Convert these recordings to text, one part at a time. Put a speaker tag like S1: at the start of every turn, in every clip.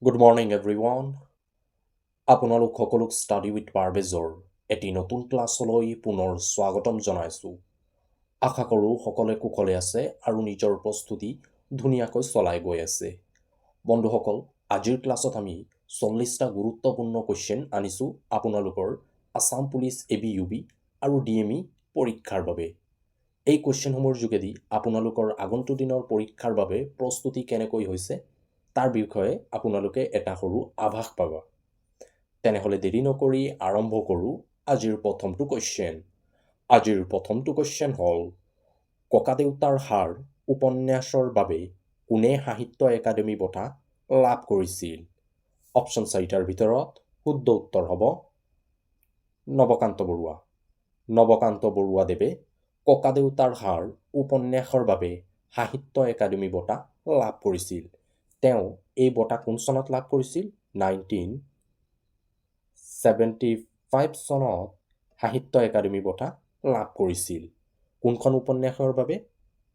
S1: Good morning, everyone. আপোনালোক সকলোক study with পাৰভেজৰ এটি নতুন ক্লাছলৈ পুনৰ স্বাগতম জনাইছোঁ। আশা কৰোঁ সকলোৱে কুশলে আছে আৰু নিজৰ প্ৰস্তুতি ধুনীয়াকৈ চলাই গৈ আছে। বন্ধুসকল, আজিৰ ক্লাছত আমি 40টা গুৰুত্বপূৰ্ণ কুৱেশ্যন আনিছোঁ আপোনালোকৰ আছাম পুলিচ ABUB আৰু DME পৰীক্ষাৰ বাবে। এই কুৱেশ্যনসমূহৰ যোগেদি আপোনালোকৰ আগন্তুক দিনৰ পৰীক্ষাৰ বাবে প্ৰস্তুতি কেনেকৈ হৈছে তাৰ বিষয়ে আপোনালোকে এটা সৰু আভাস পাবা। তেনেহ'লে দেৰি নকৰি আৰম্ভ কৰোঁ আজিৰ প্ৰথমটো কুৱেশ্যন। আজিৰ প্ৰথমটো কুৱেশ্যন হ'ল ককাদেউতাৰ হাড় উপন্যাসৰ বাবে কোনে সাহিত্য একাডেমী বঁটা লাভ কৰিছিল? অপশ্যন 4টাৰ ভিতৰত শুদ্ধ উত্তৰ হ'ব নৱকান্ত বৰুৱা। নৱকান্ত বৰুৱাদেৱে ককাদেউতাৰ হাড় উপন্যাসৰ বাবে সাহিত্য একাডেমী বঁটা লাভ কৰিছিল। তেওঁ এই বঁটা কোন চনত লাভ কৰিছিল? 1975 চনত সাহিত্য একাডেমী বঁটা লাভ কৰিছিল। কোনখন উপন্যাসৰ বাবে?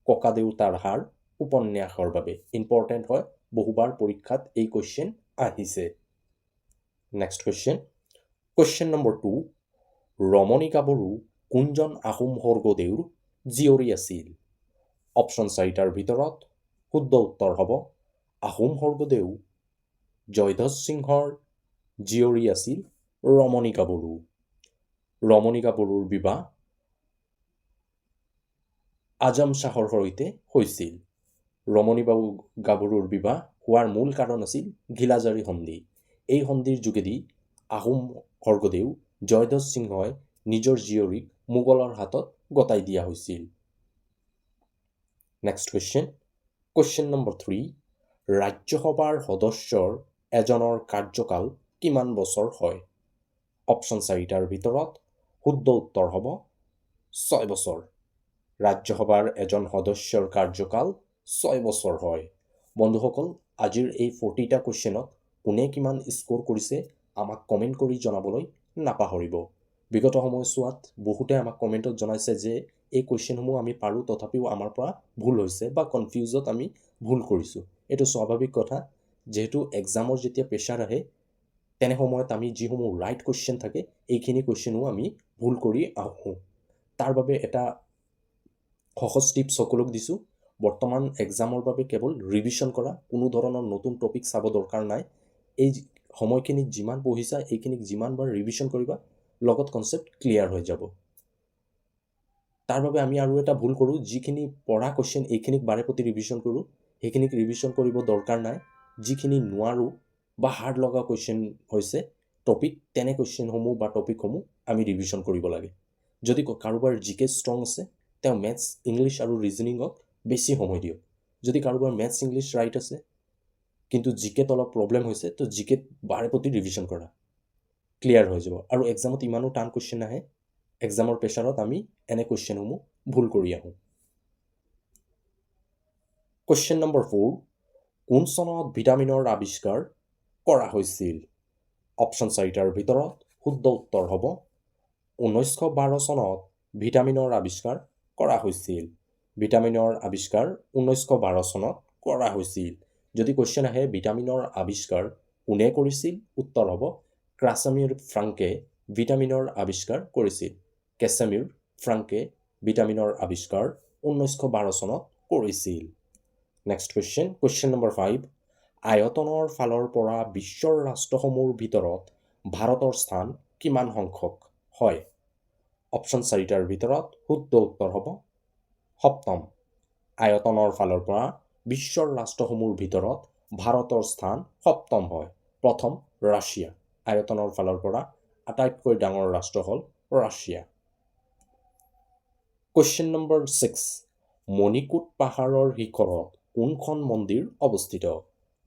S1: ককাদেউতাৰ হাড় উপন্যাসৰ বাবে। ইম্পৰ্টেণ্ট হয়, বহুবাৰ পৰীক্ষাত এই কুৱেশ্যন আহিছে। Next question. কুৱেশ্যন নম্বৰ 2, ৰমণিকা বড়ো কোনজন আহোম স্বৰ্গদেউৰ জীয়ৰী আছিল? অপশ্যন 4টাৰ ভিতৰত শুদ্ধ উত্তৰ হ'ব আহোম স্বৰ্গদেউ জয়ধ্বজ সিংহৰ জীয়ৰী আছিল ৰমণিকা বড়ো। ৰমণিকা বড়োৰ বিবাহ আজম শ্বাহৰ সৈতে হৈছিল। ৰমণিকা বড়োৰ বিবাহ হোৱাৰ মূল কাৰণ আছিল ঘিলাজাৰী সন্ধি। এই সন্ধিৰ যোগেদি আহোম স্বৰ্গদেউ জয়ধ্বজ সিংহই নিজৰ জীয়ৰীক মোগলৰ হাতত গতাই দিয়া হৈছিল। Next question. কুৱেশ্যন নম্বৰ 3, ৰাজ্যসভাৰ সদস্যৰ এজনৰ কাৰ্যকাল কিমান বছৰ হয়? অপশ্যন 4টাৰ ভিতৰত শুদ্ধ উত্তৰ হ'ব 6 বছৰ। ৰাজ্যসভাৰ এজন সদস্যৰ কাৰ্যকাল 6 বছৰ হয়। বন্ধুসকল, আজিৰ এই 40টা কুৱেশ্যনত কোনে কিমান স্ক'ৰ কৰিছে আমাক কমেণ্ট কৰি জনাবলৈ নাপাহৰিব। বিগত সময়ছোৱাত বহুতে আমাক কমেণ্টত জনাইছে যে এই কুৱেশ্যনসমূহ আমি পাৰোঁ, তথাপিও আমাৰ পৰা ভুল হৈছে বা কনফিউজত আমি ভুল কৰিছোঁ। এইটো স্বাভাৱিক কথা, যিহেতু এক্সামৰ যেতিয়া প্ৰেছাৰ আহে তেনে সময়ত আমি যিসমূহ ৰাইট কুৱেশ্যন থাকে এইখিনি কুৱেশ্যনো আমি ভুল কৰি আহোঁ। তাৰ বাবে এটা সহজ টিপছ সকলোক দিছোঁ। বৰ্তমান এক্সামৰ বাবে কেৱল ৰিভিশ্যন কৰা, কোনো ধৰণৰ নতুন টপিক চাব দৰকাৰ নাই। এই সময়খিনিত যিমান পঢ়িছা এইখিনিক যিমানবাৰ ৰিভিশ্যন কৰিবা, লগত কনচেপ্ট ক্লিয়াৰ হৈ যাব। তাৰ বাবে আমি আৰু এটা ভুল কৰোঁ, যিখিনি পঢ়া কুৱেশ্যন এইখিনিক বাৰে প্ৰতি ৰিভিশ্যন কৰোঁ, সেইখিনিক ৰিভিশ্যন কৰিব দৰকাৰ নাই। যিখিনি নোৱাৰোঁ বা হাৰ্ড লগা কুৱেশ্যন হৈছে টপিক, তেনে কুৱেশ্যনসমূহ বা টপিকসমূহ আমি ৰিভিশ্যন কৰিব লাগে। যদি কাৰোবাৰ জিকে ষ্ট্ৰং আছে তেওঁ মেথছ, ইংলিছ আৰু ৰিজনিঙত বেছি সময় দিয়ক। যদি কাৰোবাৰ মেথছ, ইংলিছ ৰাইট আছে কিন্তু জিকেত অলপ প্ৰব্লেম হৈছে, তো জিকেত বাৰে প্ৰতি ৰিভিশ্যন কৰা, ক্লিয়াৰ হৈ যাব। আৰু এক্সামত ইমানো টান কুৱেশ্যন নাহে। এক্সামৰ প্ৰেছাৰত আমি এনে কুৱেশ্যনসমূহ ভুল কৰি আহোঁ। কুৱেশ্যন নম্বৰ 4, কোন চনত ভিটামিনৰ আৱিষ্কাৰ কৰা হৈছিল? অপশ্যন 4টাৰ ভিতৰত শুদ্ধ উত্তৰ হ'ব 1912 চনত ভিটামিনৰ আৱিষ্কাৰ কৰা হৈছিল। ভিটামিনৰ আৱিষ্কাৰ 1912 চনত কৰা হৈছিল। যদি কুৱেশ্যন আহে ভিটামিনৰ আৱিষ্কাৰ কোনে কৰিছিল, উত্তৰ হ'ব কাছমিৰ ফ্ৰাংকে ভিটামিনৰ আৱিষ্কাৰ কৰিছিল। কাছমিৰ ফ্ৰাংকে ভিটামিনৰ আৱিষ্কাৰ 1912 চনত কৰিছিল। Next question. কুৱেশ্যন নম্বৰ 5, আয়তনৰ ফালৰ পৰা বিশ্বৰ ৰাষ্ট্ৰসমূহৰ ভিতৰত ভাৰতৰ স্থান কিমান সংখ্যক হয়? অপশ্যন 4টাৰ ভিতৰত শুদ্ধ উত্তৰ হ'ব 7ম। আয়তনৰ ফালৰ পৰা বিশ্বৰ ৰাষ্ট্ৰসমূহৰ ভিতৰত ভাৰতৰ স্থান 7ম হয়। প্ৰথম ৰাছিয়া। আয়তনৰ ফালৰ পৰা আটাইতকৈ ডাঙৰ ৰাষ্ট্ৰ হ'ল ৰাছিয়া। কুৱেশ্যন নম্বৰ 6, মণিকোট পাহাৰৰ শিখৰত কোনখন মন্দিৰ অৱস্থিত?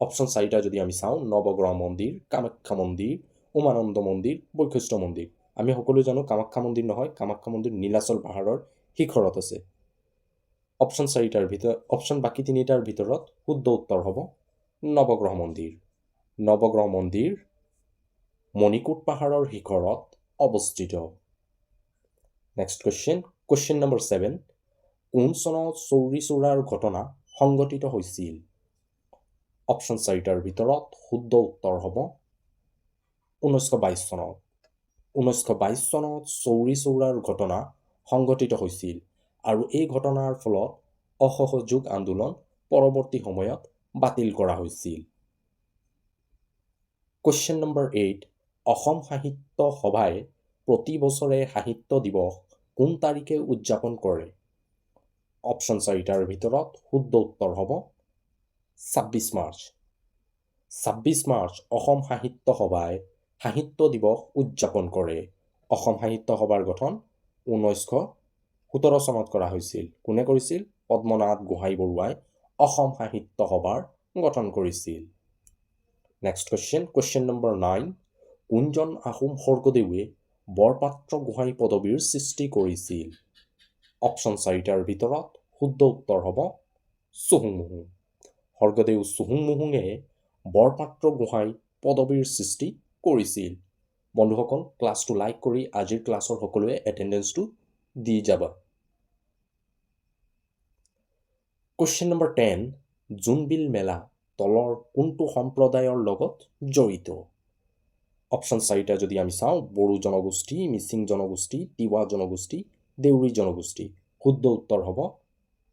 S1: অপশ্যন 4টা যদি আমি চাওঁ, নৱগ্ৰহ মন্দিৰ, কামাখ্যা মন্দিৰ, উমানন্দ মন্দিৰ, বশিষ্ঠ মন্দিৰ। আমি সকলোৱে জানো কামাখ্যা মন্দিৰ নহয়, কামাখ্যা মন্দিৰ নীলাচল পাহাৰৰ শিখৰত আছে। অপশ্যন 4টাৰ ভিতৰত বাকী তিনিটাৰ ভিতৰত শুদ্ধ উত্তৰ হ'ব নৱগ্ৰহ মন্দিৰ। নৱগ্ৰহ মন্দিৰ মণিকোট পাহাৰৰ শিখৰত অৱস্থিত। Next question. কুৱেশ্যন নম্বৰ 7, কোন চনত চৌৰি চৌৰাৰ ঘটনা সংঘটিত হৈছিল? অপশ্যন চাৰিটাৰ ভিতৰত শুদ্ধ উত্তৰ হ'ব 1922 চনত। 1922 চনত চৌৰি চৌৰাৰ ঘটনা সংঘটিত হৈছিল আৰু এই ঘটনাৰ ফলত অসহযোগ আন্দোলন পৰৱৰ্তী সময়ত বাতিল কৰা হৈছিল। কুৱেশ্যন নম্বৰ 8, অসম সাহিত্য সভাই প্ৰতি বছৰে সাহিত্য দিৱস কোন তাৰিখে উদযাপন কৰে? অপশ্যন চাৰিটাৰ ভিতৰত শুদ্ধ উত্তৰ হ'ব 26 মাৰ্চ। 26 মাৰ্চ অসম সাহিত্য সভাই সাহিত্য দিৱস উদযাপন কৰে। অসম সাহিত্য সভাৰ গঠন 1917 চনত কৰা হৈছিল। কোনে কৰিছিল? পদ্মনাথ গোহাঁই বৰুৱাই অসম সাহিত্য সভাৰ গঠন কৰিছিল। নেক্সট কুৱেশ্যন নম্বৰ 9, কোনজন আহোম স্বৰ্গদেৱে বৰপাত্ৰ গোহাঁই পদবীৰ সৃষ্টি কৰিছিল? অপশ্যন চাৰিটাৰ ভিতৰত শুদ্ধ উত্তৰ হ'ব চুহুংমুহুং। স্বৰ্গদেউ চুহুংমুহুঙে বৰপাত্ৰ গোহাঁই পদবীৰ সৃষ্টি কৰিছিল। বন্ধুসকল, ক্লাছটো লাইক কৰি আজিৰ ক্লাছৰ সকলোৱে এটেণ্ডেঞ্চটো দি যাবা। কুৱেশ্যন নম্বৰ 10, জোনবিল মেলা তলৰ কোনটো সম্প্ৰদায়ৰ লগত জড়িত? অপশ্যন চাৰিটা যদি আমি চাওঁ, বড়ো জনগোষ্ঠী, মিচিং জনগোষ্ঠী, তিৱা জনগোষ্ঠী, দেউৰী জনগোষ্ঠী। শুদ্ধ উত্তৰ হ'ব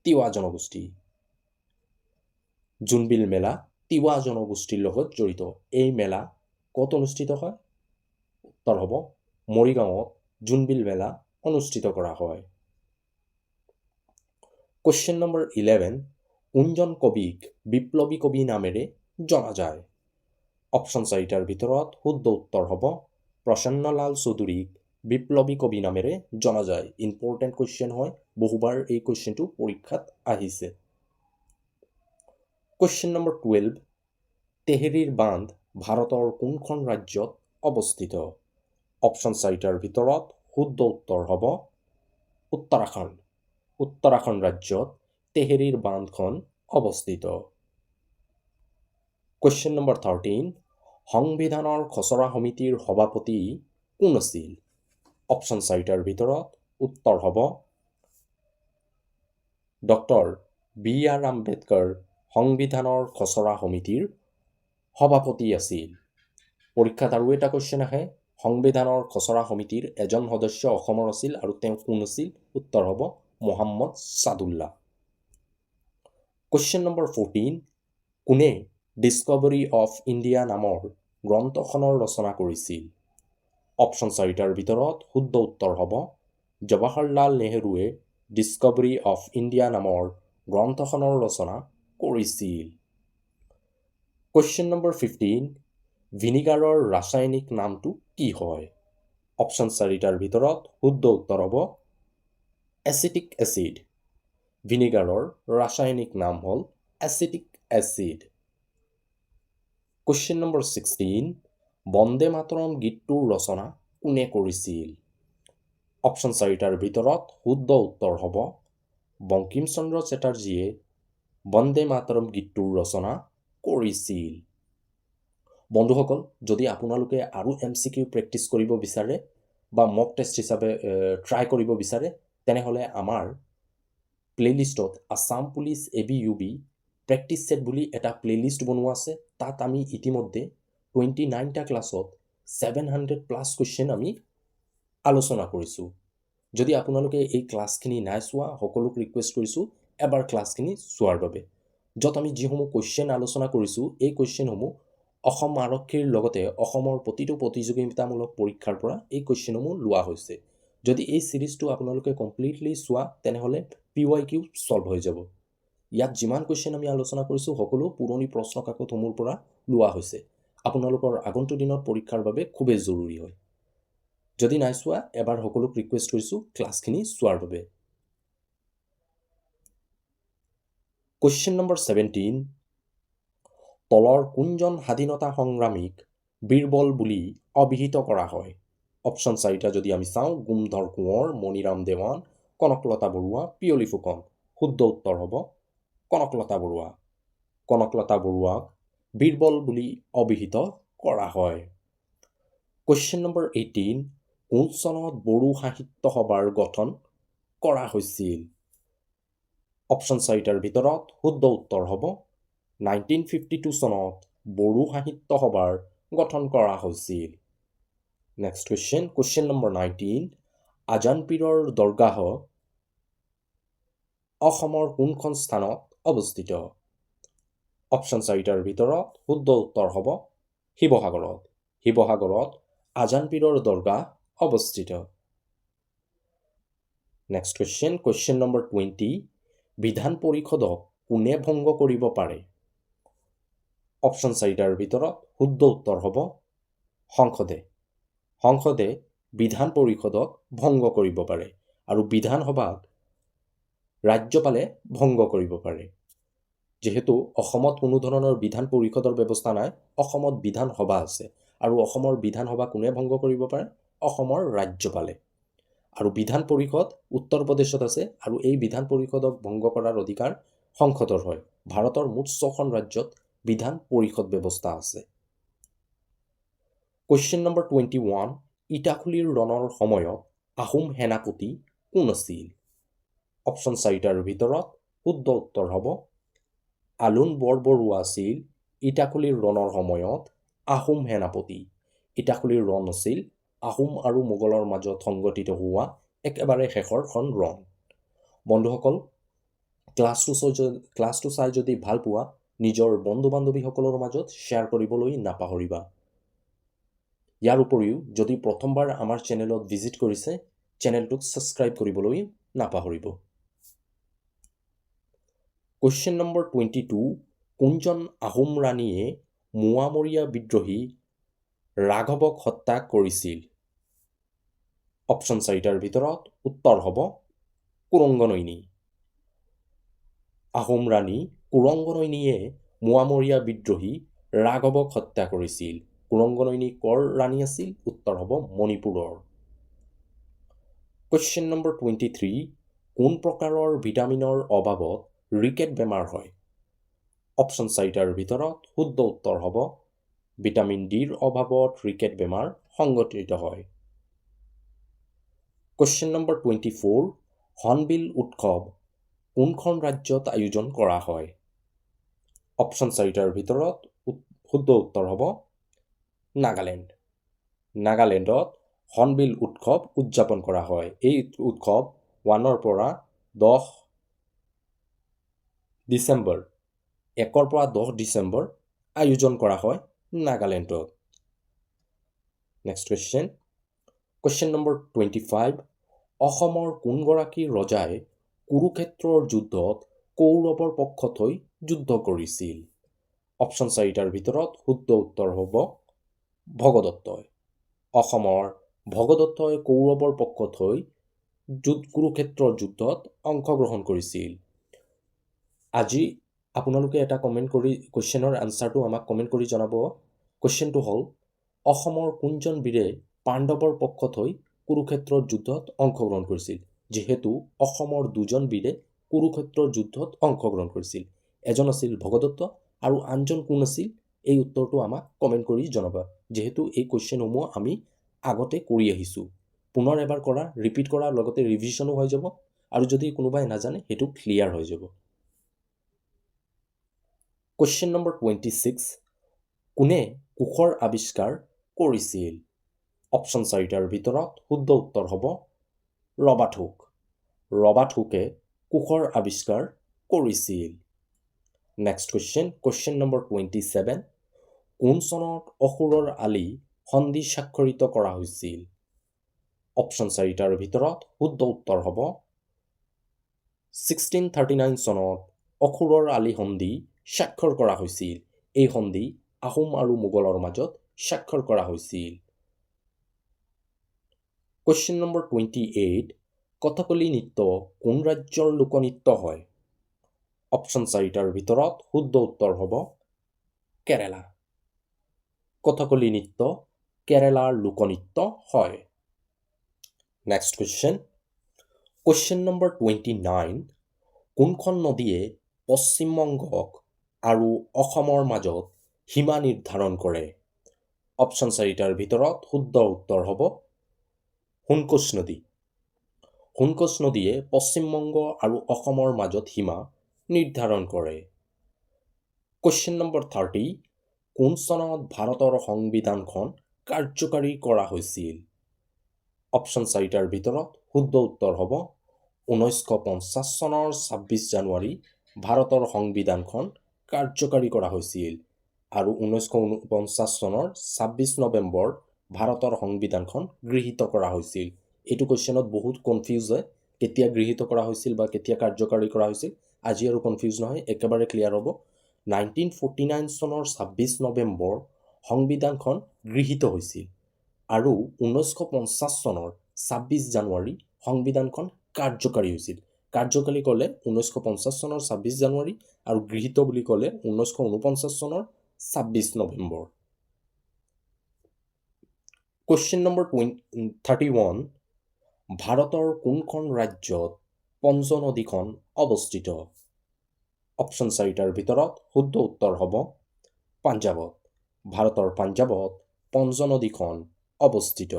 S1: তিৱা জনগোষ্ঠী। জোনবিল মেলা তিৱা জনগোষ্ঠীৰ লগত জড়িত। এই মেলা ক'ত অনুষ্ঠিত হয়? উত্তৰ হ'ব মৰিগাঁৱত জোনবিল মেলা অনুষ্ঠিত কৰা হয়। কুৱেশ্যন নম্বৰ 11, কোনজন কবিক বিপ্লৱী কবি নামেৰে জনা যায়? অপশ্যন চাৰিটাৰ ভিতৰত শুদ্ধ উত্তৰ হ'ব প্ৰসন্নলাল চৌধুৰীক বিপ্লৱী কবি নামেৰে জনা যায়। ইম্পৰ্টেণ্ট কুৱেশ্যন হয়, বহুবাৰ এই কুৱেশ্যনটো পৰীক্ষাত আহিছে। কুৱেশ্যন নম্বৰ 12, তেহেৰীৰ বান্ধ ভাৰতৰ কোনখন ৰাজ্যত অৱস্থিত? অপশ্যন চাৰিটাৰ ভিতৰত শুদ্ধ উত্তৰ হ'ব উত্তৰাখণ্ড। উত্তৰাখণ্ড ৰাজ্যত তেহেৰীৰ বান্ধখন অৱস্থিত। কুৱেশ্যন নম্বৰ 13, সংবিধানৰ খচৰা সমিতিৰ সভাপতি কোন আছিল? অপশ্যন চাৰিটাৰ ভিতৰত উত্তৰ হ'ব ডক্টৰ B.R. আম্বেদকাৰ সংবিধানৰ খচৰা সমিতিৰ সভাপতি আছিল। পৰীক্ষাত আৰু এটা কুৱেশ্যন আহে, সংবিধানৰ খচৰা সমিতিৰ এজন সদস্য অসমৰ আছিল আৰু তেওঁ কোন আছিল? উত্তৰ হ'ব মহম্মদ ছাদুল্লাহ। কুৱেশ্যন নম্বৰ 14, কোনে ডিস্কভাৰী অফ ইণ্ডিয়া নামৰ গ্ৰন্থখনৰ ৰচনা কৰিছিল? অপশ্যন চাৰিটাৰ ভিতৰত শুদ্ধ উত্তৰ হ'ব জৱাহৰলাল নেহৰুৱে ডিস্কভাৰী অফ ইণ্ডিয়া নামৰ গ্ৰন্থখনৰ ৰচনা কৰিছিল। কুৱেশ্যন নম্বৰ 15, ভিনিগাৰৰ ৰাসায়নিক নামটো কি হয়? অপশ্যন চাৰিটাৰ ভিতৰত শুদ্ধ উত্তৰ হ'ব এচিটিক এচিড। ভিনিগাৰৰ ৰাসায়নিক নাম হ'ল acetic acid. Question number 16, Vande Mataram গীতটোৰ ৰচনা কোনে কৰিছিল? অপশ্যন চাৰিটাৰ ভিতৰত শুদ্ধ উত্তৰ হ'ব বংকিম চন্দ্ৰ চেটাৰ্জীয়ে বন্দে মাতৰম গীতটোৰ ৰচনা কৰিছিল। বন্ধুসকল, যদি আপোনালোকে আৰু MCQ প্ৰেক্টিছ কৰিব বিচাৰে বা মক টেষ্ট হিচাপে ট্ৰাই কৰিব বিচাৰে, তেনেহ'লে আমাৰ প্লেলিষ্টত Assam police ABUB practice set বুলি এটা প্লেলিষ্ট বনোৱা আছে। তাত আমি ইতিমধ্যে 29টা ক্লাছত 700+ কুৱেশ্যন আমি আলোচনা কৰিছোঁ। যদি আপোনালোকে এই ক্লাছখিনি নাই চোৱা, সকলোক ৰিকুৱেষ্ট কৰিছোঁ এবাৰ ক্লাছখিনি চোৱাৰ বাবে। য'ত আমি যিসমূহ কুৱেশ্যন আলোচনা কৰিছোঁ, এই কুৱেশ্যনসমূহ অসম আৰক্ষীৰ লগতে অসমৰ প্ৰতিটো প্ৰতিযোগিতামূলক পৰীক্ষাৰ পৰা এই কুৱেশ্যনসমূহ লোৱা হৈছে। যদি এই ছিৰিজটো আপোনালোকে কমপ্লিটলি চোৱা, তেনেহ'লে PYQ ছল্ভ হৈ যাব। ইয়াত যিমান কুৱেশ্যন আমি আলোচনা কৰিছোঁ, সকলো পুৰণি প্ৰশ্ন কাকতসমূহৰ পৰা লোৱা হৈছে। আপোনালোকৰ আগন্তুক দিনত পৰীক্ষাৰ বাবে খুবেই জৰুৰী হয়। যদি নাই চোৱা, এবাৰ সকলোক ৰিকুৱেষ্ট কৰিছোঁ ক্লাছখিনি চোৱাৰ বাবে। কুৱেশ্যন নম্বৰ 17, তলৰ কোনজন স্বাধীনতা সংগ্ৰামীক বীৰবল বুলি অভিহিত কৰা হয়? অপশ্যন চাৰিটা যদি আমি চাওঁ, গোমধৰ কোঁৱৰ, মণিৰাম দেৱান, কনকলতা বৰুৱা, পিয়লি ফুকন। শুদ্ধ উত্তৰ হ'ব কনকলতা বৰুৱা। কনকলতা বৰুৱাক বীৰবল বুলি অভিহিত কৰা হয়। কুৱেশ্যন নম্বৰ 18, কোন চনত বড়ো সাহিত্য সভাৰ গঠন কৰা হৈছিল? অপশ্যন চাৰিটাৰ ভিতৰত শুদ্ধ উত্তৰ হ'ব 1952 চনত বড়ো সাহিত্য সভাৰ গঠন কৰা হৈছিল। নেক্সট কুৱেশ্যন নম্বৰ 19, আজান পীৰৰ দৰগাহ অসমৰ কোনখন স্থানত অৱস্থিত? অপশ্যন 4টাৰ ভিতৰত শুদ্ধ উত্তৰ হ'ব শিৱসাগৰত। শিৱসাগৰত আজান পীৰৰ দৰগাহ অৱস্থিত। নেক্সট কুৱেশ্যন নম্বৰ 20, বিধান পৰিষদক কোনে ভংগ কৰিব পাৰে? অপশ্যন 4টাৰ ভিতৰত শুদ্ধ উত্তৰ হ'ব সংসদে। সংসদে বিধান পৰিষদক ভংগ কৰিব পাৰে আৰু বিধানসভাক ৰাজ্যপালে ভংগ কৰিব পাৰে। যিহেতু অসমত কোনো ধৰণৰ বিধান পৰিষদৰ ব্যৱস্থা নাই, অসমত বিধানসভা আছে আৰু অসমৰ বিধানসভা কোনে ভংগ কৰিব পাৰে? অসমৰ ৰাজ্যপালে। আৰু বিধান পৰিষদ উত্তৰ প্ৰদেশত আছে আৰু এই বিধান পৰিষদক ভংগ কৰাৰ অধিকাৰ সংসদৰ হয়। ভাৰতৰ মুঠ 6খন ৰাজ্যত বিধান পৰিষদ ব্যৱস্থা আছে। কুৱেশ্যন নম্বৰ 21, ইটাখুলিৰ ৰণৰ সময়ত আহোম সেনাপতি কোন আছিল? অপশ্যন 4টাৰ ভিতৰত শুদ্ধ উত্তৰ হ'ব আলুন বৰবৰুৱা আছিল ইটাখুলিৰ ৰণৰ সময়ত আহোম সেনাপতি। ইটাখুলিৰ ৰণ আছিল আহোম আৰু মোগলৰ মাজত সংগঠিত হোৱা একেবাৰে শেষৰখন ৰণ। বন্ধুসকল, ক্লাছটো চাই যদি ভাল পোৱা নিজৰ বন্ধু বান্ধৱীসকলৰ মাজত শ্বেয়াৰ কৰিবলৈ নাপাহৰিবা। ইয়াৰ উপৰিও যদি প্ৰথমবাৰ আমাৰ চেনেলত ভিজিট কৰিছে, চেনেলটোক ছাবস্ক্ৰাইব কৰিবলৈ নাপাহৰিব। কুৱেশ্যন নম্বৰ 22, কোনজন আহোম ৰাণীয়ে মোৱামৰীয়া বিদ্ৰোহী ৰাঘৱক হত্যা কৰিছিল? অপশ্যন 4টাৰ ভিতৰত উত্তৰ হ'ব কুৰংগনয়নী। আহোম ৰাণী কুৰংগনয়নীয়ে মোৱামৰীয়া বিদ্ৰোহী ৰাঘৱক হত্যা কৰিছিল। কুৰংগনয়নী কৰ ৰাণী আছিল? উত্তৰ হ'ব মণিপুৰৰ। কুৱেশ্যন নম্বৰ 23, কোন প্ৰকাৰৰ ভিটামিনৰ অভাৱত ৰিকেট বেমাৰ হয়? অপশ্যন 4টাৰ ভিতৰত শুদ্ধ উত্তৰ হ'ব ভিটামিন ডিৰ অভাৱত ৰিকেট বেমাৰ সংঘটিত হয়। কুৱেশ্যন নম্বৰ 24, হৰ্ণবিল উৎসৱ কোনখন ৰাজ্যত আয়োজন কৰা হয়? অপশ্যন 4টাৰ ভিতৰত শুদ্ধ উত্তৰ হ'ব নাগালেণ্ড। নাগালেণ্ডত হৰ্ণবিল উৎসৱ উদযাপন কৰা হয়। এই উৎসৱ 1ৰ পৰা 10 ডিচেম্বৰ 1ৰ পৰা 10 ডিচেম্বৰ আয়োজন কৰা হয় নাগালেণ্ডত। নেক্সট কুৱেশ্যন নম্বৰ 25, অসমৰ কোনগৰাকী ৰজাই কুৰুক্ষেত্ৰৰ যুদ্ধত কৌৰৱৰ পক্ষত হৈ যুদ্ধ কৰিছিল? অপশ্যন 4টাৰ ভিতৰত শুদ্ধ উত্তৰ হ'ব ভগদত্তই। অসমৰ ভগদত্তই কৌৰৱৰ পক্ষত হৈ কুৰুক্ষেত্ৰৰ যুদ্ধত অংশগ্ৰহণ কৰিছিল। আজি আপোনালোকে এটা কমেণ্ট কৰি কুৱেশ্যনৰ আনচাৰটো আমাক কমেণ্ট কৰি জনাব। কুৱেশ্যনটো হ'ল, অসমৰ কোনজন বীৰে পাণ্ডৱৰ পক্ষত হৈ কুৰুক্ষেত্ৰৰ যুদ্ধত অংশগ্ৰহণ কৰিছিল? যিহেতু অসমৰ 2জন বীৰে কুৰুক্ষেত্ৰৰ যুদ্ধত অংশগ্ৰহণ কৰিছিল। এজন আছিল ভগদত্ত আৰু আনজন কোন আছিল? এই উত্তৰটো আমাক কমেণ্ট কৰি জনাবা। যিহেতু এই কুৱেশ্যনসমূহ আমি আগতে কৰি আহিছোঁ। পুনৰ এবাৰ কৰা, ৰিপিট কৰাৰ লগতে ৰিভিশ্যনো হৈ যাব আৰু যদি কোনোবাই নাজানে সেইটো ক্লিয়াৰ হৈ যাব। কুৱেশ্যন নম্বৰ 26, কোনে কোষৰ আৱিষ্কাৰ কৰিছিল? অপশ্যন 4টাৰ ভিতৰত শুদ্ধ উত্তৰ হ'ব ৰবাৰ্ট হুক। ৰবাৰ্ট হুকে কোষৰ আৱিষ্কাৰ কৰিছিল। নেক্সট কুৱেশ্যন নম্বৰ 27, কোন চনত অসুৰৰ আলি সন্ধি স্বাক্ষৰিত কৰা হৈছিল? অপশ্যন 4টাৰ ভিতৰত শুদ্ধ উত্তৰ হ'ব 1639 চনত অসুৰৰ আলি সন্ধি স্বাক্ষৰ কৰা হৈছিল। এই সন্ধি আহোম আৰু মোগলৰ মাজত স্বাক্ষৰ কৰা হৈছিল। কুৱেশ্যন নম্বৰ 28, কথকলি নৃত্য কোন ৰাজ্যৰ লোকনৃত্য হয়? অপশ্যন 4টাৰ ভিতৰত শুদ্ধ উত্তৰ হ'ব কেৰালা। কথকলি নৃত্য কেৰালাৰ লোকনৃত্য হয়। নেক্সট কুৱেশ্যন নম্বৰ 29, কোনখন নদীয়ে পশ্চিমবংগক আৰু অসমৰ মাজত সীমা নিৰ্ধাৰণ কৰে? অপশ্যন 4টাৰ ভিতৰত শুদ্ধ উত্তৰ হ'ব সোণকোষ নদী। সোণকোষ নদীয়ে পশ্চিমবংগ আৰু অসমৰ মাজত সীমা নিৰ্ধাৰণ কৰে। কুৱেশ্যন নম্বৰ 30 কোন চনত ভাৰতৰ সংবিধানখন কাৰ্যকাৰী কৰা হৈছিল? অপশ্যন 4টাৰ ভিতৰত শুদ্ধ উত্তৰ হ'ব 1950 চনৰ 26 জানুৱাৰী ভাৰতৰ সংবিধানখন কাৰ্যকাৰী কৰা হৈছিল আৰু 1949 চনৰ 26 নৱেম্বৰ ভাৰতৰ সংবিধানখন গৃহীত কৰা হৈছিল। এইটো কুৱেশ্যনত বহুত কনফিউজ হয়, কেতিয়া গৃহীত কৰা হৈছিল বা কেতিয়া কাৰ্যকাৰী কৰা হৈছিল। আজি আৰু কনফিউজ নহয়, একেবাৰে ক্লিয়াৰ হ'ব। 1949 চনৰ 26 নৱেম্বৰ সংবিধানখন গৃহীত হৈছিল আৰু 1950 চনৰ 26 জানুৱাৰী সংবিধানখন কাৰ্যকাৰী হৈছিল। কাৰ্যকাৰী ক'লে 1950 চনৰ 26 জানুৱাৰী আৰু গৃহীত বুলি ক'লে 1949 চনৰ 26 নৱেম্বৰ। কুৱেশ্যন নম্বৰ 31 ভাৰতৰ কোনখন ৰাজ্যত পঞ্জ নদীখন অৱস্থিত? অপশ্যন 4টাৰ ভিতৰত শুদ্ধ উত্তৰ হ'ব পাঞ্জাৱত। ভাৰতৰ পাঞ্জাৱত পঞ্জ নদীখন অৱস্থিত।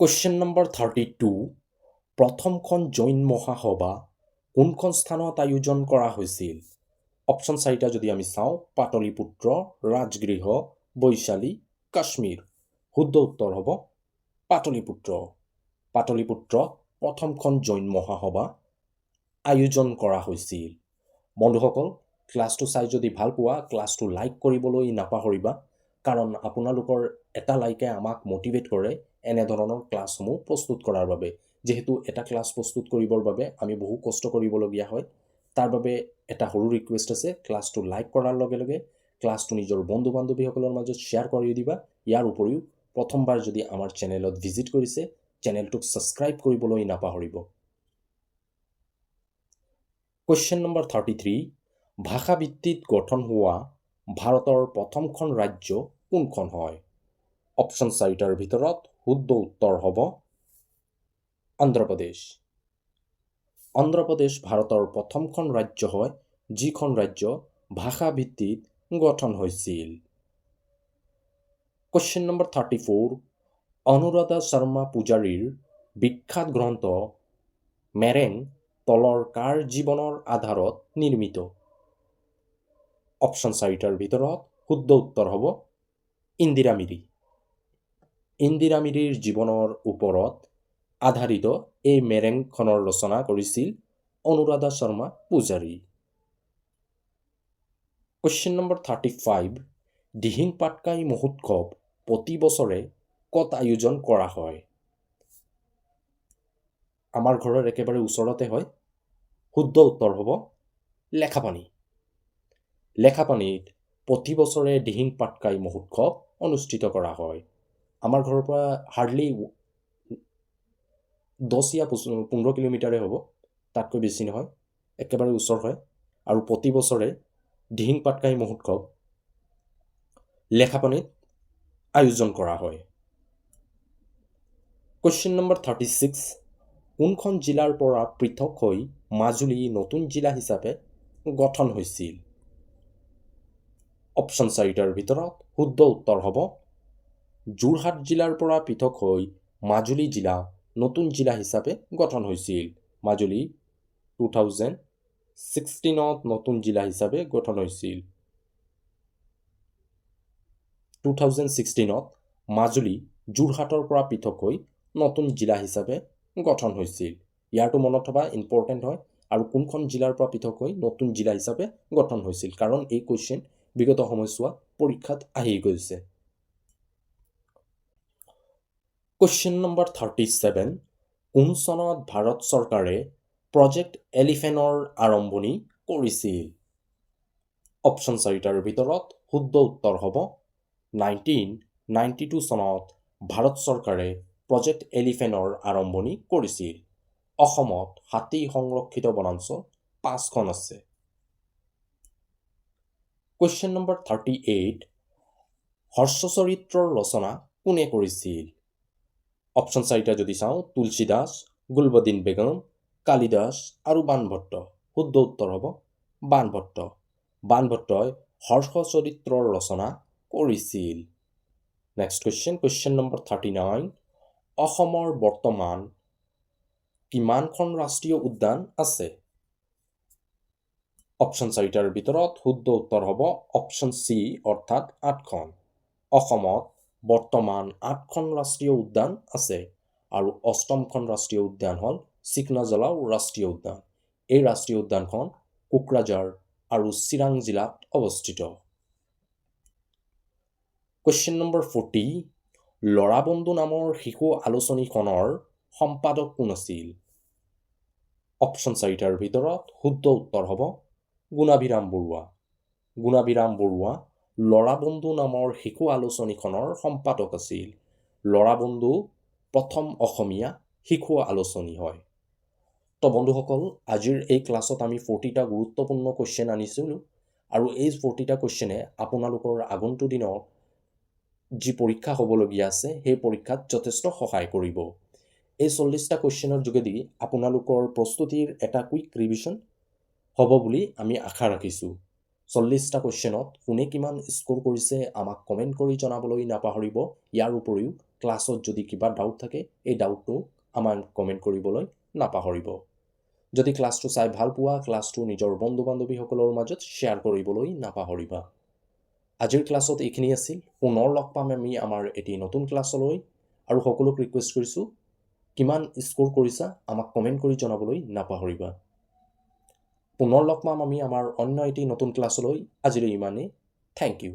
S1: কুৱেশ্যন নম্বৰ 32 প্ৰথমখন জৈন মহাসভা কোনখন স্থানত আয়োজন কৰা হৈছিল? অপশ্যন 4টা যদি আমি চাওঁ পাটলিপুত্ৰ, ৰাজগৃহ, বৈশালী, কাশ্মীৰ। শুদ্ধ উত্তৰ হ'ব পাটলিপুত্ৰ। পাটলিপুত্ৰত প্ৰথমখন জৈন মহাসভা আয়োজন কৰা হৈছিল। বন্ধুসকল, ক্লাছটো চাই যদি ভাল পোৱা ক্লাছটো লাইক কৰিবলৈ নাপাহৰিবা, কাৰণ আপোনালোকৰ এটা লাইকে আমাক মটিভেট কৰে এনেধৰণৰ ক্লাছসমূহ প্ৰস্তুত কৰাৰ বাবে। যিহেতু এটা ক্লাছ প্ৰস্তুত কৰিবৰ বাবে আমি বহু কষ্ট কৰিবলগীয়া হয়, তাৰ বাবে এটা সৰু ৰিকুৱেষ্ট আছে, ক্লাছটো লাইক কৰাৰ লগে লগে ক্লাছটো নিজৰ বন্ধু বান্ধৱীসকলৰ মাজত শ্বেয়াৰ কৰি দিবা। ইয়াৰ উপৰিও প্ৰথমবাৰ যদি আমাৰ চেনেলত ভিজিট কৰিছে, চেনেলটোক ছাবস্ক্ৰাইব কৰিবলৈ নাপাহৰিব। কুৱেশ্যন নম্বৰ 33 ভাষাভিত্তিত গঠন হোৱা ভাৰতৰ প্ৰথমখন ৰাজ্য কোনখন হয়? অপশ্যন 4টাৰ ভিতৰত শুদ্ধ উত্তৰ হ'ব অন্ধ্ৰপ্ৰদেশ। অন্ধ্ৰপ্ৰদেশ ভাৰতৰ প্ৰথমখন ৰাজ্য হয় যিখন ৰাজ্য ভাষাভিত্তিত গঠন হৈছিল। কুৱেশ্যন নম্বৰ 34 অনুৰাধা শৰ্মা পূজাৰীৰ বিখ্যাত গ্ৰন্থ মেৰেং তলৰ কাৰ জীৱনৰ আধাৰত নিৰ্মিত? অপশ্যন 4টাৰ ভিতৰত শুদ্ধ উত্তৰ হ'ব ইন্দিৰা মিৰি। ইন্দিৰা মিৰিৰ জীৱনৰ ওপৰত আধাৰিত এই মেৰেংখনৰ ৰচনা কৰিছিল অনুৰাধা শৰ্মা পূজাৰী। কুৱেশ্যন নম্বৰ 35 দিহিং পাটকাই মহোৎসৱ প্ৰতি বছৰে ক'ত আয়োজন কৰা হয়? আমাৰ ঘৰৰ একেবাৰে ওচৰতে হয়। শুদ্ধ উত্তৰ হ'ব লেখাপানী। লেখাপানীত প্ৰতি বছৰে দিহিং পাটকাই মহোৎসৱ অনুষ্ঠিত কৰা হয়। আমাৰ ঘৰৰ পৰা হাৰ্ডলি 10 या 15 কিলোমিটাৰে হ'ব, তাতকৈ বেছি নহয়, একেবাৰে ওচৰ হয়। আৰু প্ৰতি বছৰে দিহিং পাটকাই মহোৎসৱ লেখাপানীত আয়োজন কৰা হয়। কুৱেশ্যন নম্বৰ 36 কোনখন জিলাৰ পৰা পৃথক হৈ মাজুলী নতুন জিলা হিচাপে গঠন হৈছিল? অপশ্যন 4টাৰ ভিতৰত শুদ্ধ উত্তৰ হ'ব যোৰহাট জিলাৰ পৰা পৃথক হৈ মাজুলী জিলা নতুন জিলা হিচাপে গঠন হৈছিল। মাজুলী 2016ত নতুন জিলা হিচাপে গঠন হৈছিল। 2016ত মাজুলী যোৰহাটৰ পৰা পৃথক হৈ নতুন জিলা হিচাপে গঠন হৈছিল। ইয়াৰটো মনত থবা, ইম্পৰ্টেণ্ট হয়। আৰু কোনখন জিলাৰ পৰা পৃথক হৈ নতুন জিলা হিচাপে গঠন হৈছিল, কাৰণ এই কুৱেশ্যন বিগত সময়ছোৱাত পৰীক্ষাত আহি গৈছে। কুৱেশ্যন নম্বৰ 37 কোন চনত ভাৰত চৰকাৰে প্ৰজেক্ট এলিফেণ্টৰ আৰম্ভণি কৰিছিল? অপশ্যন 4টাৰ ভিতৰত শুদ্ধ উত্তৰ হ'ব 1992 চনত ভাৰত চৰকাৰে প্ৰজেক্ট এলিফেণ্টৰ আৰম্ভণি কৰিছিল। অসমত হাতী সংৰক্ষিত বনাঞ্চল 5খন আছে। কুৱেশ্যন নম্বৰ 38 হৰ্ষচৰিত্ৰৰ ৰচনা কোনে কৰিছিল? অপশ্যন 4টা যদি চাওঁ তুলসীদাস, গুলবদিন বেগম, কালিদাস আৰু বাণভট্ট। শুদ্ধ উত্তৰ হ'ব বাণভট্ট। বাণভট্টই হৰ্ষচৰিত্ৰৰ ৰচনা কৰিছিল। নেক্সট কুৱেশ্যন নম্বৰ 39 অসমৰ বৰ্তমান কিমানখন ৰাষ্ট্ৰীয় উদ্যান আছে? অপশ্যন 4টাৰ ভিতৰত শুদ্ধ উত্তৰ হ'ব অপশ্যন চি অৰ্থাৎ 8খন। অসমত বৰ্তমান 8খন ৰাষ্ট্ৰীয় উদ্যান আছে আৰু 8মখন ৰাষ্ট্ৰীয় উদ্যান হ'ল চিকনাজলাও ৰাষ্ট্ৰীয় উদ্যান। এই ৰাষ্ট্ৰীয় উদ্যানখন কোকৰাঝাৰ আৰু চিৰাং জিলাত অৱস্থিত। কুৱেশ্যন নম্বৰ 40, লৰাবন্ধু নামৰ শিশু আলোচনীখনৰ সম্পাদক কোন আছিল? অপশ্যন 4টাৰ ভিতৰত শুদ্ধ উত্তৰ হ'ব গুণাভিৰাম বৰুৱা। গুণাভিৰাম বৰুৱা লৰাবন্ধু নামৰ শিশু আলোচনীখনৰ সম্পাদক আছিল। লৰাবন্ধু প্ৰথম অসমীয়া শিশু আলোচনী হয়। তো বন্ধুসকল, আজিৰ এই ক্লাছত আমি 40টা গুৰুত্বপূৰ্ণ কুৱেশ্যন আনিছিলোঁ আৰু এই 40টা কুৱেশ্যনে আপোনালোকৰ আগন্তুক দিনত যি পৰীক্ষা হ'বলগীয়া আছে সেই পৰীক্ষাত যথেষ্ট সহায় কৰিব। এই 40টা কুৱেশ্যনৰ যোগেদি আপোনালোকৰ প্ৰস্তুতিৰ এটা কুইক ৰিভিজন হ'ব বুলি আমি আশা ৰাখিছোঁ। 40টা কুৱেশ্যনত কোনে কিমান স্ক'ৰ কৰিছে আমাক কমেণ্ট কৰি জনাবলৈ নাপাহৰিব। ইয়াৰ উপৰিও ক্লাছত যদি কিবা ডাউট থাকে এই ডাউটটো আমাক কমেণ্ট কৰিবলৈ নাপাহৰিব। যদি ক্লাছটো চাই ভাল পোৱা, ক্লাছটো নিজৰ বন্ধু বান্ধৱীসকলৰ মাজত শ্বেয়াৰ কৰিবলৈ নাপাহৰিবা। আজিৰ ক্লাছত এইখিনি আছিল। পুনৰ লগ পাম আমি আমাৰ এটি নতুন ক্লাছলৈ আৰু সকলোক ৰিকুৱেষ্ট কৰিছোঁ কিমান স্ক'ৰ কৰিছা আমাক কমেণ্ট কৰি জনাবলৈ নাপাহৰিবা। পুনৰ লগ পাম আমি আমাৰ অন্য এটি নতুন ক্লাছলৈ। আজিলৈ ইমানেই। Thank U.